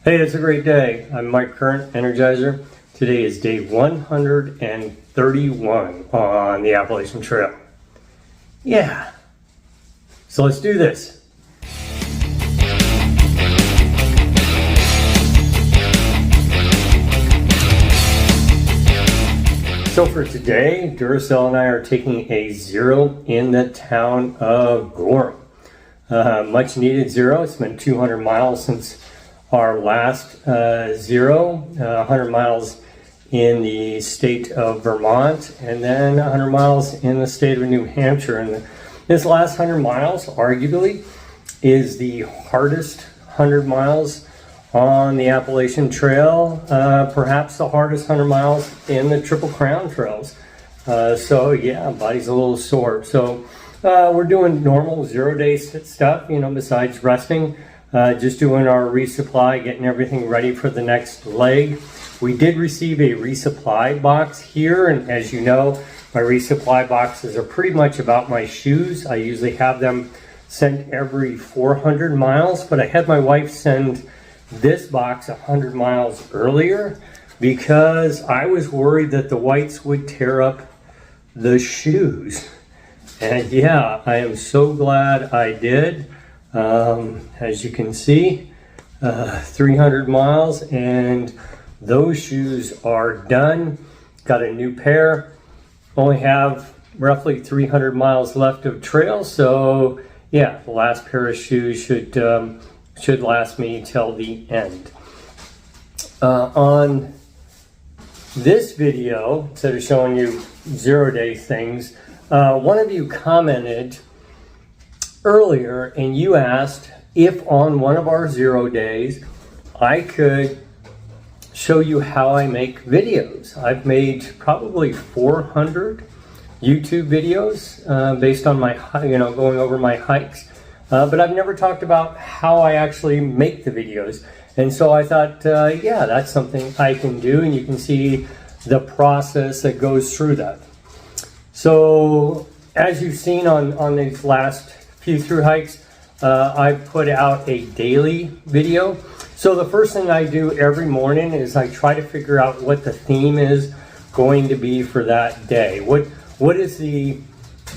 Hey, it's a great day. I'm Mike Current, Energizer. Today is day 131 on the Appalachian Trail. Yeah, so let's do this. So for today, Duracell and I are taking a zero in the town of Gorham. Much needed zero. It's been 200 miles since our last zero, 100 miles in the state of Vermont, and then 100 miles in the state of New Hampshire. And this last 100 miles, arguably, is the hardest 100 miles on the Appalachian Trail, perhaps the hardest 100 miles in the Triple Crown Trails. So yeah, body's a little sore. So we're doing normal 0-day stuff, you know, besides resting. Just doing our resupply, getting everything ready for the next leg. We did receive a resupply box here, and as you know, my resupply boxes are pretty much about my shoes. I usually have them sent every 400 miles, but I had my wife send this box 100 miles earlier because I was worried that the whites would tear up the shoes. And yeah, I am so glad I did. As you can see, 300 miles and those shoes are done. Got a new pair. Only have roughly 300 miles left of trail, so yeah, the last pair of shoes should last me till the end. On this video, instead of showing you 0-day things, one of you commented earlier and you asked if on one of our 0 days I could show you how I make videos. I've made probably 400 YouTube videos based on my, going over my hikes, but I've never talked about how I actually make the videos. And so I thought, yeah, that's something I can do, and you can see the process that goes through that. So as you've seen on these last few through hikes, I put out a daily video. So the first thing I do every morning is I try to figure out what the theme is going to be for that day. What is the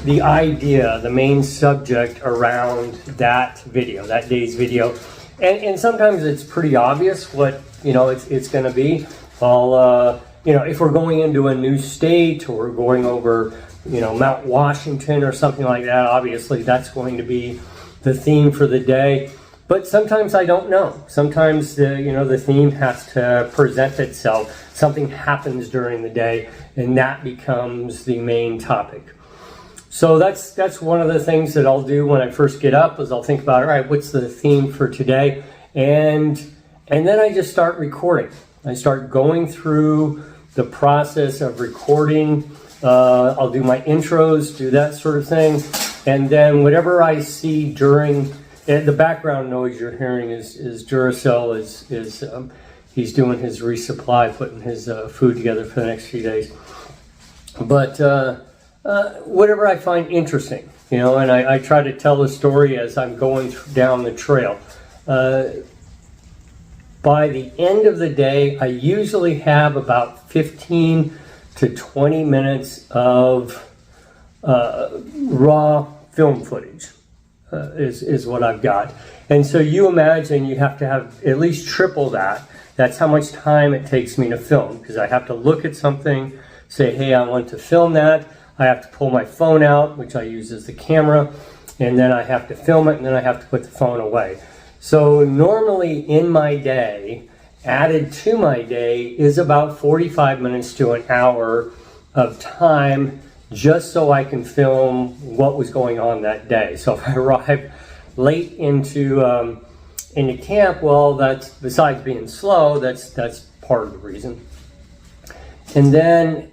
idea, the main subject around that video, that day's video? And sometimes it's pretty obvious what it's going to be. I'll if we're going into a new state or we're going over Mount Washington or something like that, obviously that's going to be the theme for the day. But sometimes I don't know. Sometimes the theme has to present itself. Something happens during the day and that becomes the main topic. So that's one of the things that I'll do when I first get up, is I'll think about, all right, what's the theme for today? And then I just start recording. I start going through the process of recording. I'll do my intros, do that sort of thing. And then whatever I see during, the background noise you're hearing is Duracell he's doing his resupply, putting his food together for the next few days. But whatever I find interesting, and I try to tell the story as I'm going down the trail. By the end of the day, I usually have about 15 to 20 minutes of raw film footage is what I've got. And so you imagine you have to have at least triple that. That's how much time it takes me to film, because I have to look at something, say, hey, I want to film that. I have to pull my phone out, which I use as the camera, and then I have to film it, and then I have to put the phone away. So normally in my day, added to my day, is about 45 minutes to an hour of time just so I can film what was going on that day. So if I arrive late into camp, well, that's, besides being slow, that's part of the reason. And then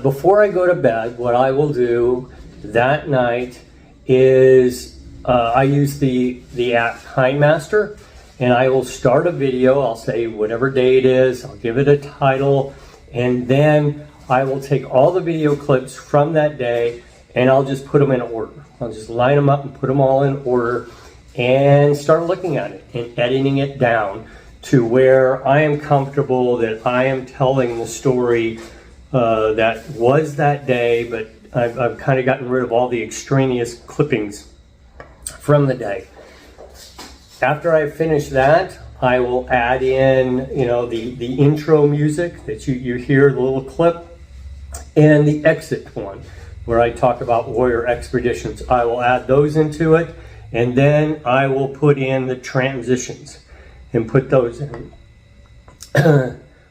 before I go to bed, what I will do that night is I use the app Hindmaster, and I will start a video. I'll say whatever day it is, I'll give it a title, and then I will take all the video clips from that day and I'll just put them in order. I'll just line them up and put them all in order and start looking at it and editing it down to where I am comfortable that I am telling the story that was that day, but I've kind of gotten rid of all the extraneous clippings from the day. After I finish that, I will add in, the intro music that you hear, the little clip, and the exit one, where I talk about warrior expeditions. I will add those into it, and then I will put in the transitions and put those in.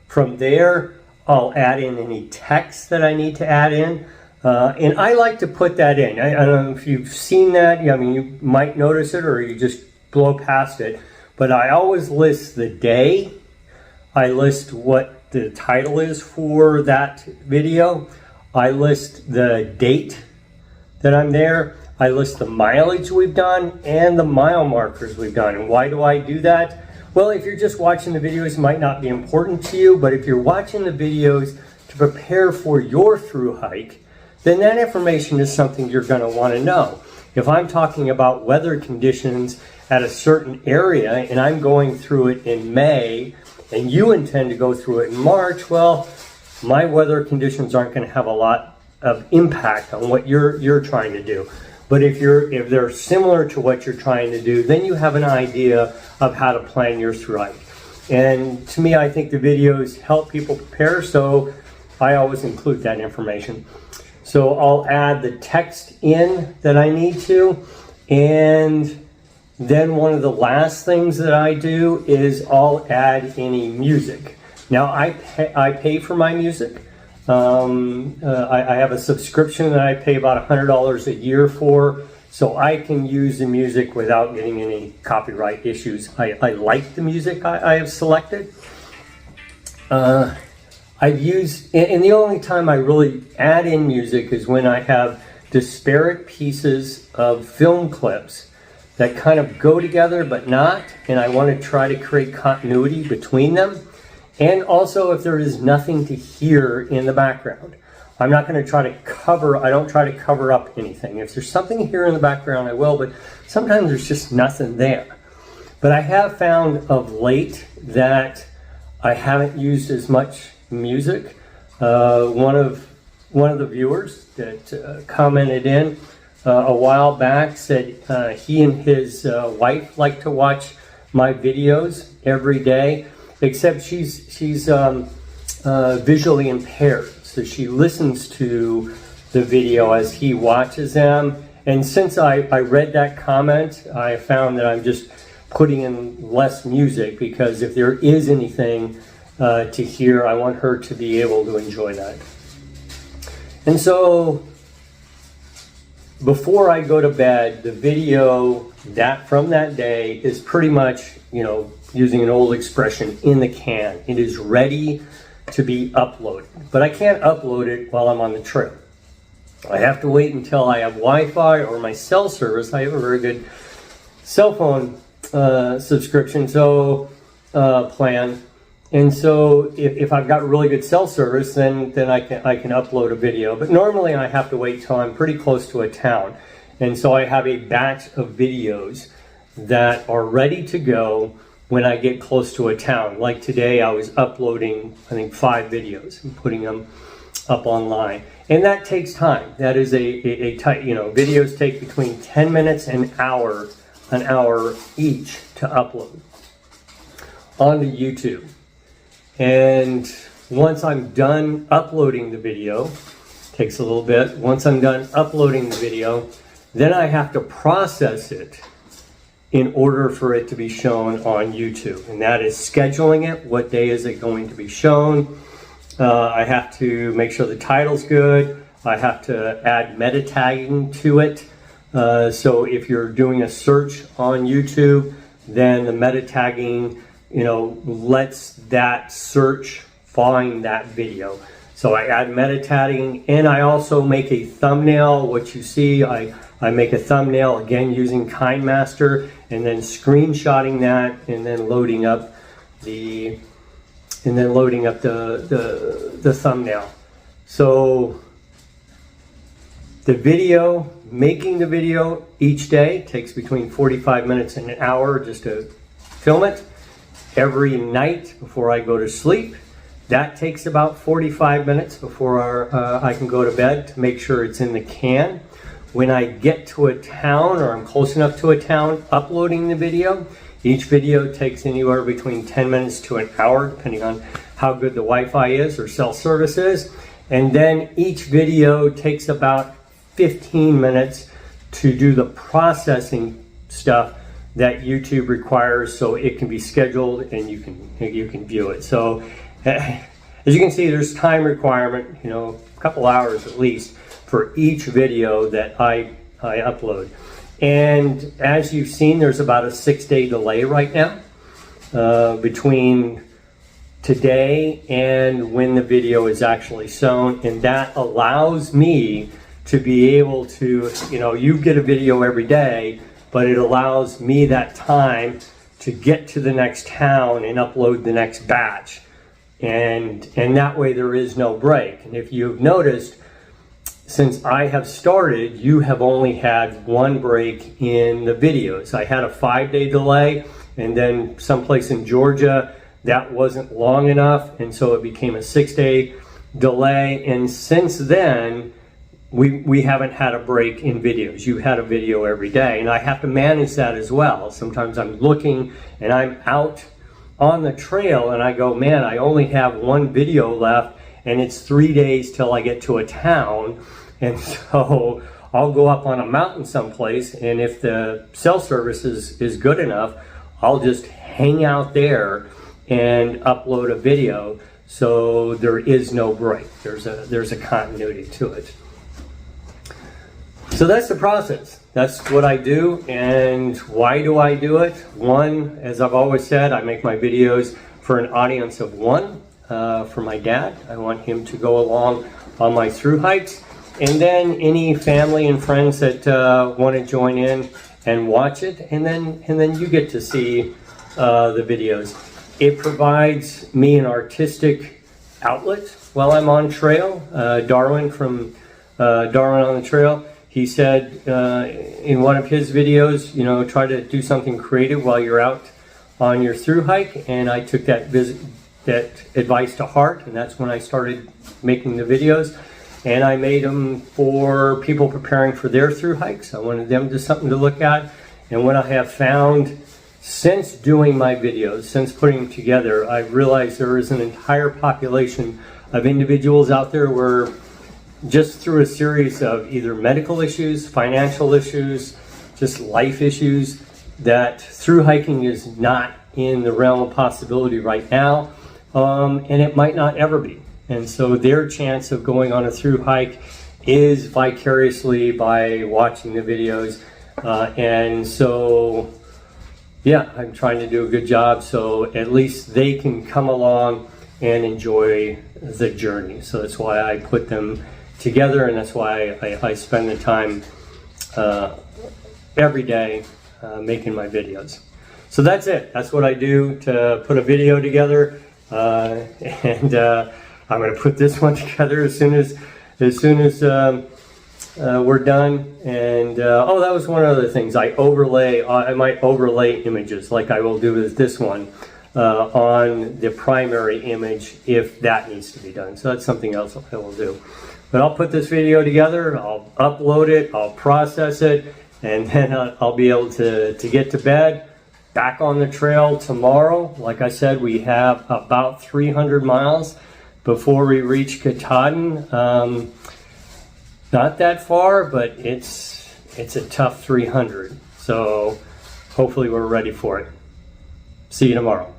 From there, I'll add in any text that I need to add in. And I like to put that in. I don't know if you've seen that. I mean, you might notice it or you just blow past it. But I always list the day. I list what the title is for that video. I list the date that I'm there. I list the mileage we've done and the mile markers we've done. And why do I do that? Well, if you're just watching the videos, it might not be important to you. But if you're watching the videos to prepare for your through hike, then that information is something you're going to want to know. If I'm talking about weather conditions at a certain area and I'm going through it in May and you intend to go through it in March, well, my weather conditions aren't going to have a lot of impact on what you're trying to do. But if they're similar to what you're trying to do, then you have an idea of how to plan your through hike. And to me, I think the videos help people prepare, so I always include that information. So I'll add the text in that I need to, and then one of the last things that I do is I'll add any music. Now I pay for my music. I have a subscription that I pay about $100 a year for, so I can use the music without getting any copyright issues. I like the music I have selected. I've used, and the only time I really add in music is when I have disparate pieces of film clips that kind of go together but not, and I want to try to create continuity between them. And also if there is nothing to hear in the background. I'm not going to try to I don't try to cover up anything. If there's something here in the background, I will, but sometimes there's just nothing there. But I have found of late that I haven't used as much music. One of the viewers that commented in a while back said he and his wife like to watch my videos every day, except she's visually impaired, so she listens to the video as he watches them. And since I read that comment, I found that I'm just putting in less music, because if there is anything to hear, I want her to be able to enjoy that. And so before I go to bed, the video from that day is pretty much, using an old expression, in the can. It is ready to be uploaded. But I can't upload it while I'm on the trail. I have to wait until I have Wi-Fi or my cell service. I have a very good cell phone subscription plan. And so if I've got really good cell service, then I can upload a video. But normally I have to wait till I'm pretty close to a town. And so I have a batch of videos that are ready to go when I get close to a town. Like today, I was uploading, I think, 5 videos and putting them up online. And that takes time. That is a tight, videos take between 10 minutes and an hour each to upload onto YouTube. And once I'm done uploading the video, takes a little bit. Once I'm done uploading the video, then I have to process it in order for it to be shown on YouTube. And that is scheduling it. What day is it going to be shown? I have to make sure the title's good. I have to add meta tagging to it. So if you're doing a search on YouTube, then the meta tagging, lets that search find that video. So I add meta tagging, and I also make a thumbnail. What you see, I make a thumbnail again using KineMaster, and then screenshotting that, and then loading up the thumbnail. So the video, making the video each day takes between 45 minutes and an hour just to film it. every night before I go to sleep. That takes about 45 minutes before I can go to bed to make sure it's in the can. When I get to a town, or I'm close enough to a town, uploading the video. Each video takes anywhere between 10 minutes to an hour, depending on how good the Wi-Fi is or cell service is. And then each video takes about 15 minutes to do the processing stuff that YouTube requires, so it can be scheduled and you can view it. So as you can see, there's time requirement, you know, a couple hours at least for each video that I upload. And as you've seen, there's about a 6-day delay right now between today and when the video is actually shown, and that allows me to be able to, you know, you get a video every day, but it allows me that time to get to the next town and upload the next batch, and that way there is no break. And if you've noticed, since I have started, you have only had one break in the videos. I had a 5-day delay, and then someplace in Georgia, that wasn't long enough, and so it became a 6-day delay. And since then, we haven't had a break in videos. You had a video every day, and I have to manage that as well. Sometimes I'm looking and I'm out on the trail and I go, man, I only have one video left and it's 3 days till I get to a town. And so I'll go up on a mountain someplace, and if the cell service is good enough, I'll just hang out there and upload a video, so there is no break. There's a continuity to it. So that's the process. That's what I do. And why do I do it? One, as I've always said, I make my videos for an audience of one. For my dad, I want him to go along on my through hikes. And then any family and friends that want to join in and watch it, and then you get to see the videos. It provides me an artistic outlet while I'm on trail. Darwin from Darwin on the Trail, he said in one of his videos, you know, try to do something creative while you're out on your through hike, and I took that advice to heart, and that's when I started making the videos. And I made them for people preparing for their through hikes. I wanted them to something to look at. And what I have found since doing my videos, since putting them together, I've realized there is an entire population of individuals out there where just through a series of either medical issues, financial issues, just life issues, that through hiking is not in the realm of possibility right now, and it might not ever be. And so their chance of going on a through hike is vicariously by watching the videos. And so, yeah, I'm trying to do a good job so at least they can come along and enjoy the journey. So that's why I put them together, and that's why I spend the time every day making my videos. So that's it. That's what I do to put a video together. I'm going to put this one together as soon as we're done. And oh, that was one of the other things. I might overlay images like I will do with this one on the primary image if that needs to be done. So that's something else I will do. But I'll put this video together, I'll upload it, I'll process it, and then I'll be able to get to bed. Back on the trail tomorrow. Like I said, we have about 300 miles before we reach Katahdin. Not that far, but it's a tough 300. So hopefully we're ready for it. See you tomorrow.